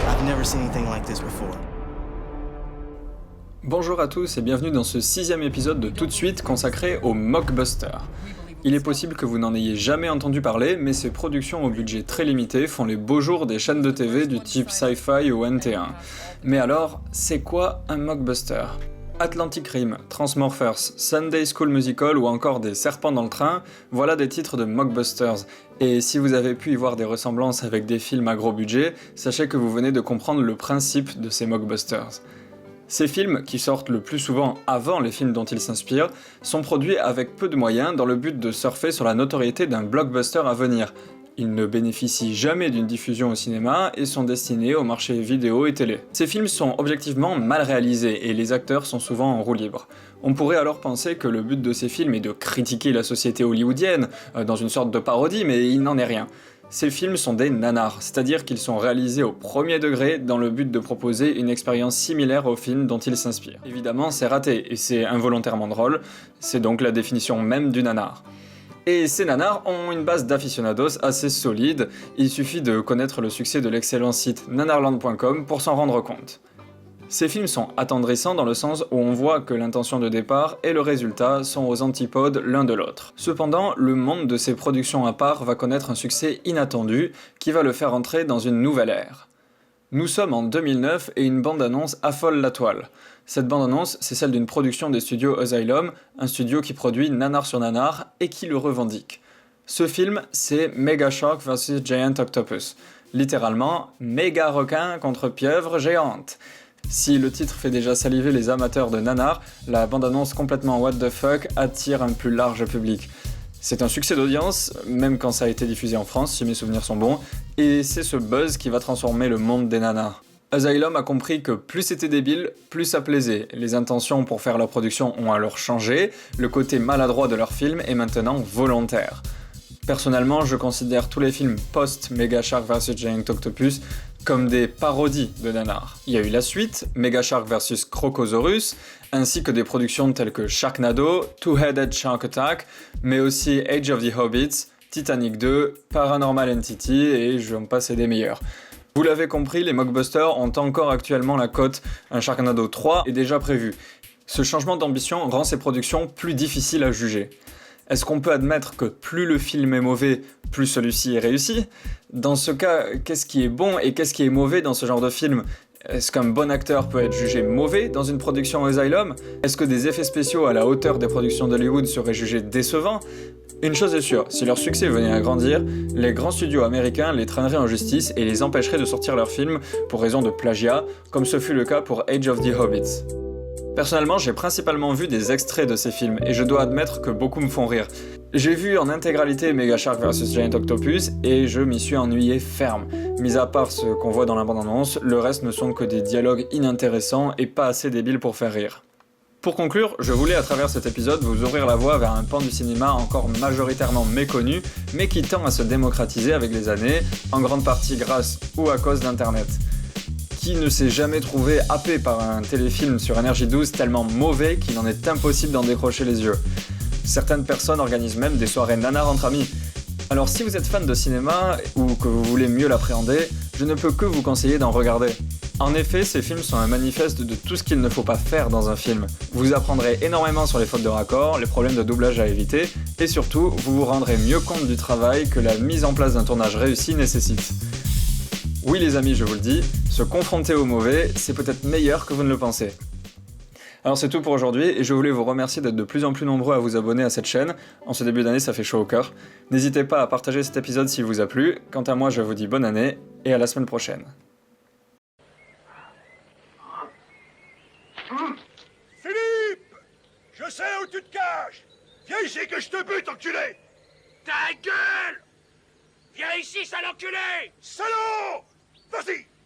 I've never seen anything like this before. Bonjour à tous et bienvenue dans ce 6e épisode de Tout de suite consacré aux mockbusters. Il est possible que vous n'en ayez jamais entendu parler, mais ces productions au budget très limité font les beaux jours des chaînes de TV du type Sci-Fi ou NT1. Mais alors, c'est quoi un mockbuster ? Atlantic Rim, Transmorphers, Sunday School Musical ou encore Des serpents dans le train, voilà des titres de mockbusters. Et si vous avez pu y voir des ressemblances avec des films à gros budget, sachez que vous venez de comprendre le principe de ces mockbusters. Ces films, qui sortent le plus souvent avant les films dont ils s'inspirent, sont produits avec peu de moyens dans le but de surfer sur la notoriété d'un blockbuster à venir. Ils ne bénéficient jamais d'une diffusion au cinéma et sont destinés au marché vidéo et télé. Ces films sont objectivement mal réalisés et les acteurs sont souvent en roue libre. On pourrait alors penser que le but de ces films est de critiquer la société hollywoodienne, dans une sorte de parodie, mais il n'en est rien. Ces films sont des nanars, c'est-à-dire qu'ils sont réalisés au premier degré dans le but de proposer une expérience similaire au film dont ils s'inspirent. Évidemment, c'est raté, et c'est involontairement drôle, c'est donc la définition même du nanar. Et ces nanars ont une base d'aficionados assez solide, il suffit de connaître le succès de l'excellent site nanarland.com pour s'en rendre compte. Ces films sont attendrissants dans le sens où on voit que l'intention de départ et le résultat sont aux antipodes l'un de l'autre. Cependant, le monde de ces productions à part va connaître un succès inattendu qui va le faire entrer dans une nouvelle ère. Nous sommes en 2009 et une bande-annonce affole la toile. Cette bande-annonce, c'est celle d'une production des studios Asylum, un studio qui produit nanar sur nanar et qui le revendique. Ce film, c'est Mega Shark vs Giant Octopus. Littéralement, méga requin contre pieuvre géante. Si le titre fait déjà saliver les amateurs de nanar, la bande-annonce complètement what the fuck attire un plus large public. C'est un succès d'audience, même quand ça a été diffusé en France, si mes souvenirs sont bons, et c'est ce buzz qui va transformer le monde des nanars. Asylum a compris que plus c'était débile, plus ça plaisait. Les intentions pour faire leur production ont alors changé, le côté maladroit de leur film est maintenant volontaire. Personnellement, je considère tous les films post-Mega Shark vs Giant Octopus comme des parodies de nanar. Il y a eu la suite, Mega Shark vs Crocosaurus, ainsi que des productions telles que Sharknado, Two-Headed Shark Attack, mais aussi Age of the Hobbits, Titanic 2, Paranormal Entity et j'en passe des meilleurs. Vous l'avez compris, les mockbusters ont encore actuellement la cote, un Sharknado 3 est déjà prévu. Ce changement d'ambition rend ces productions plus difficiles à juger. Est-ce qu'on peut admettre que plus le film est mauvais, plus celui-ci est réussi ? Dans ce cas, qu'est-ce qui est bon et qu'est-ce qui est mauvais dans ce genre de film ? Est-ce qu'un bon acteur peut être jugé mauvais dans une production Asylum ? Est-ce que des effets spéciaux à la hauteur des productions d'Hollywood seraient jugés décevants ? Une chose est sûre, si leur succès venait à grandir, les grands studios américains les traîneraient en justice et les empêcheraient de sortir leurs films pour raison de plagiat, comme ce fut le cas pour Age of the Hobbits. Personnellement, j'ai principalement vu des extraits de ces films, et je dois admettre que beaucoup me font rire. J'ai vu en intégralité Mega Shark vs Giant Octopus, et je m'y suis ennuyé ferme. Mis à part ce qu'on voit dans la bande-annonce, le reste ne sont que des dialogues inintéressants et pas assez débiles pour faire rire. Pour conclure, je voulais à travers cet épisode vous ouvrir la voie vers un pan du cinéma encore majoritairement méconnu, mais qui tend à se démocratiser avec les années, en grande partie grâce ou à cause d'internet. Qui ne s'est jamais trouvé happé par un téléfilm sur NRJ12 tellement mauvais qu'il en est impossible d'en décrocher les yeux. Certaines personnes organisent même des soirées nanar entre amis. Alors si vous êtes fan de cinéma ou que vous voulez mieux l'appréhender, je ne peux que vous conseiller d'en regarder. En effet, ces films sont un manifeste de tout ce qu'il ne faut pas faire dans un film. Vous apprendrez énormément sur les fautes de raccord, les problèmes de doublage à éviter, et surtout, vous vous rendrez mieux compte du travail que la mise en place d'un tournage réussi nécessite. Oui les amis, je vous le dis, se confronter au mauvais, c'est peut-être meilleur que vous ne le pensez. Alors c'est tout pour aujourd'hui, et je voulais vous remercier d'être de plus en plus nombreux à vous abonner à cette chaîne. En ce début d'année, ça fait chaud au cœur. N'hésitez pas à partager cet épisode s'il vous a plu. Quant à moi, je vous dis bonne année, et à la semaine prochaine. Philippe! Je sais où tu te caches! Viens ici que je te bute, enculé! Ta gueule! Viens ici, sale enculé! Salaud! Vas-y!